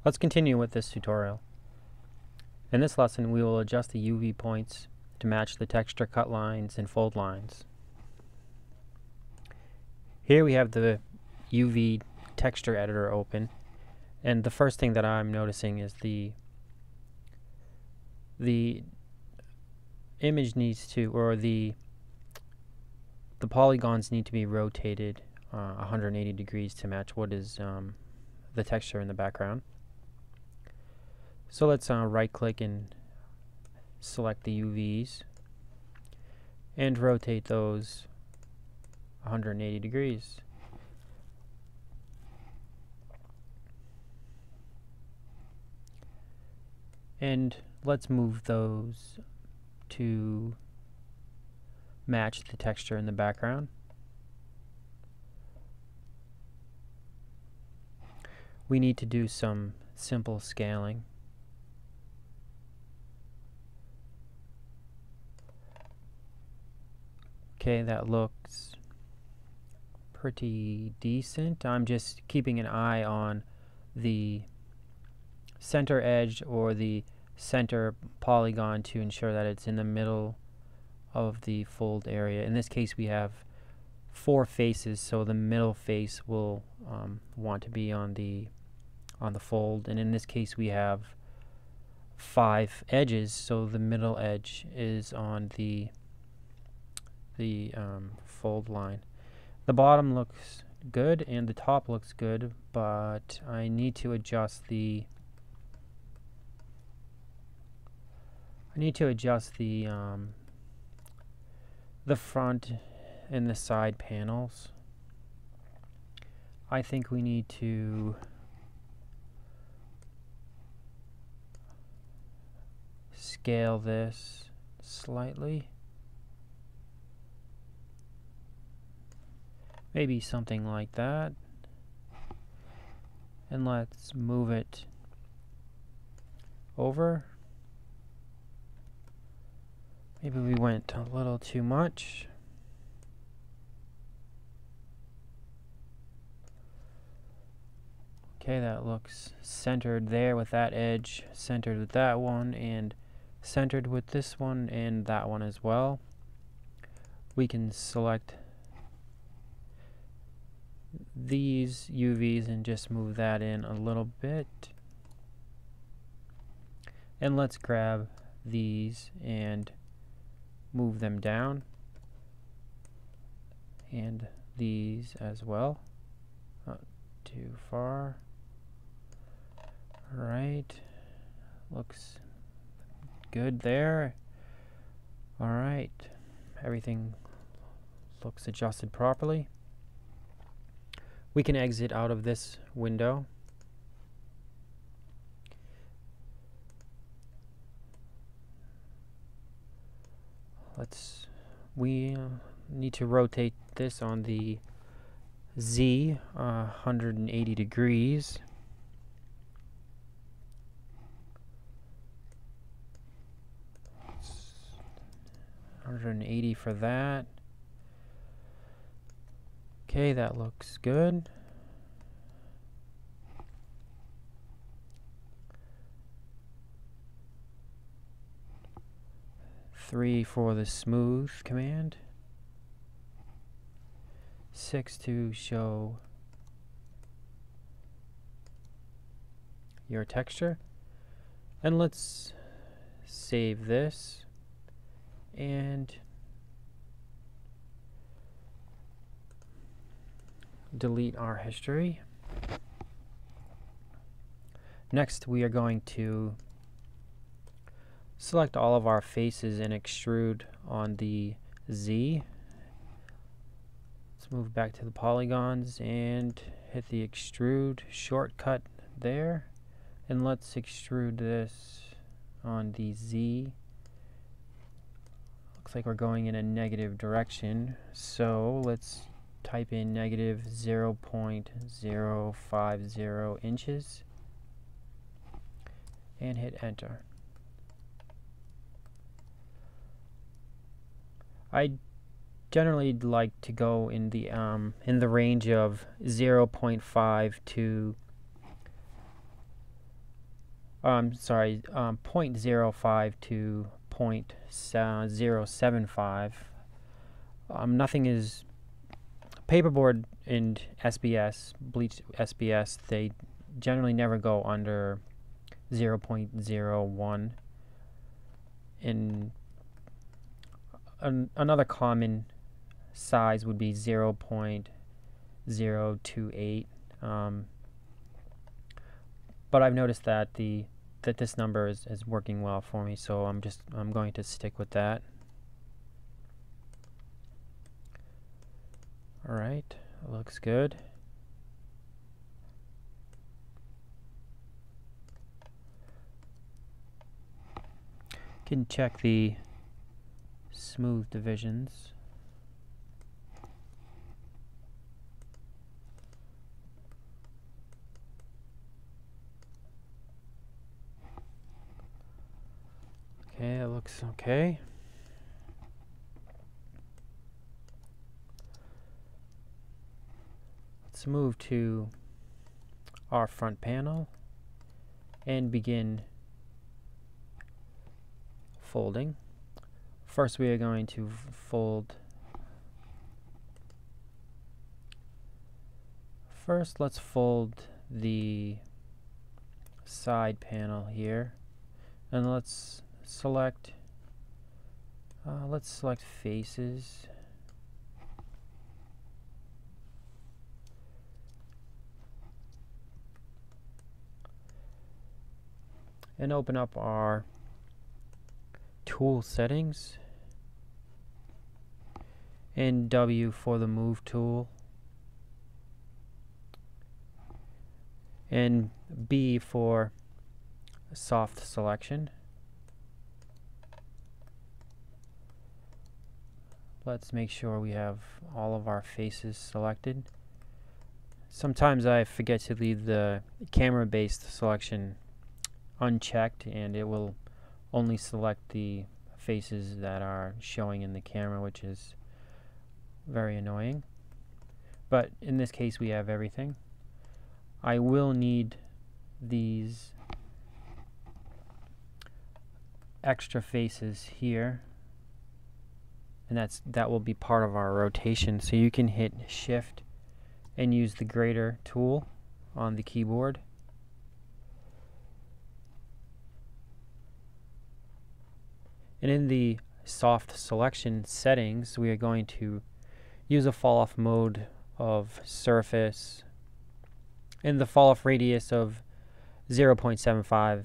Let's continue with this tutorial. In this lesson, we will adjust the UV points to match the texture cut lines and fold lines. Here we have the UV texture editor open, and the first thing that I'm noticing is the image needs to, or the polygons need to be rotated 180 degrees to match what is the texture in the background. So let's right click and select the UVs and rotate those 180 degrees. And let's move those to match the texture in the background. We need to do some simple scaling. Okay, that looks pretty decent. I'm just keeping an eye on the center edge or the center polygon to ensure that it's in the middle of the fold area. In this case, we have 4 faces, so the middle face will want to be on the fold, and in this case we have 5 edges, so the middle edge is on the fold line. The bottom looks good and the top looks good, but I need to adjust the front and the side panels. I think we need to scale this slightly. Maybe something like that. And let's move it over. Maybe we went a little too much. Okay, that looks centered there with that edge, centered with that one, and centered with this one and that one as well. We can select these UVs and just move that in a little bit. And let's grab these and move them down, and these as well. Not too far. Alright, looks good there. Alright, everything looks adjusted properly. We can exit out of this window. We need to rotate this on the Z 180 degrees. It's 180 for that. Okay, that looks good. Three for the smooth command. 6 to show your texture. And let's save this and delete our history. Next, we are going to select all of our faces and extrude on the Z. Let's move back to the polygons and hit the extrude shortcut there. And let's extrude this on the Z. Looks like we're going in a negative direction, so let's type in negative 0.050 inches and hit enter. I generally like to go in the range of 0.5 to sorry, 0.05 to 0.075. Nothing is paperboard and SBS, bleached SBS, they generally never go under 0.01. And another common size would be 0.028. But I've noticed that this number is working well for me, so I'm going to stick with that. All right, looks good. Can check the smooth divisions. Okay, it looks okay. Let's move to our front panel and begin folding. First, we are going to fold. First, let's fold the side panel here, and let's select faces. And open up our tool settings and W for the move tool and B for soft selection. Let's make sure we have all of our faces selected. Sometimes I forget to leave the camera-based selection unchecked, and it will only select the faces that are showing in the camera, which is very annoying. But in this case, we have everything. I will need these extra faces here, and that will be part of our rotation. So you can hit Shift and use the grater tool on the keyboard. And in the soft selection settings, we are going to use a fall off mode of surface and the fall off radius of 0.75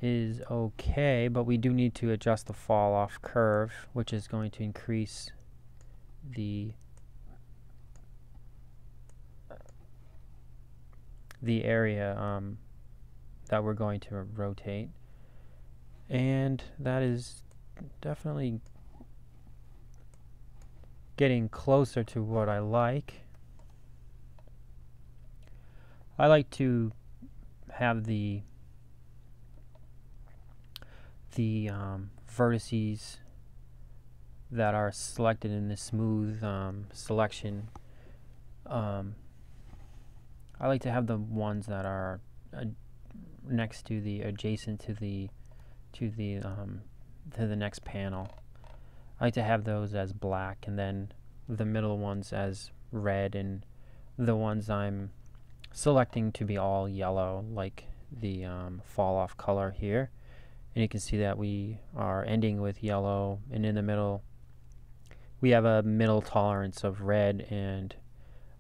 is okay, but we do need to adjust the fall off curve, which is going to increase the area that we're going to rotate, and that is definitely getting closer to what I like. I like to have the vertices that are selected in the smooth selection. I like to have the ones that are next to the adjacent to the next panel. I like to have those as black, and then the middle ones as red, and the ones I'm selecting to be all yellow, like the fall off color here. And you can see that we are ending with yellow, and in the middle we have a middle tolerance of red, and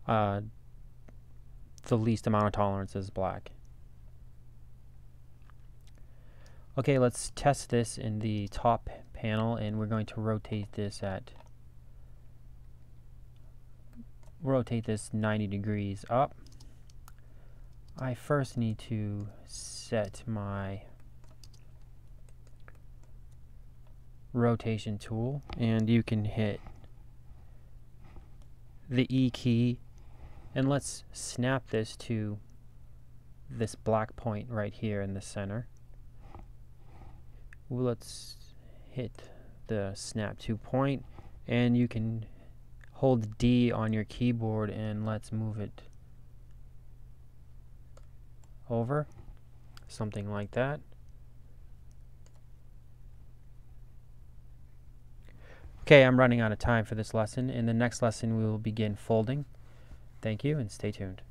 the least amount of tolerance is black. Okay, let's test this in the top panel, and we're going to rotate this 90 degrees up. I first need to set my rotation tool, and you can hit the E key, and let's snap this to this black point right here in the center. Let's hit the snap to point, and you can hold D on your keyboard, and let's move it over, something like that. Okay, I'm running out of time for this lesson. In the next lesson, we will begin folding. Thank you and stay tuned.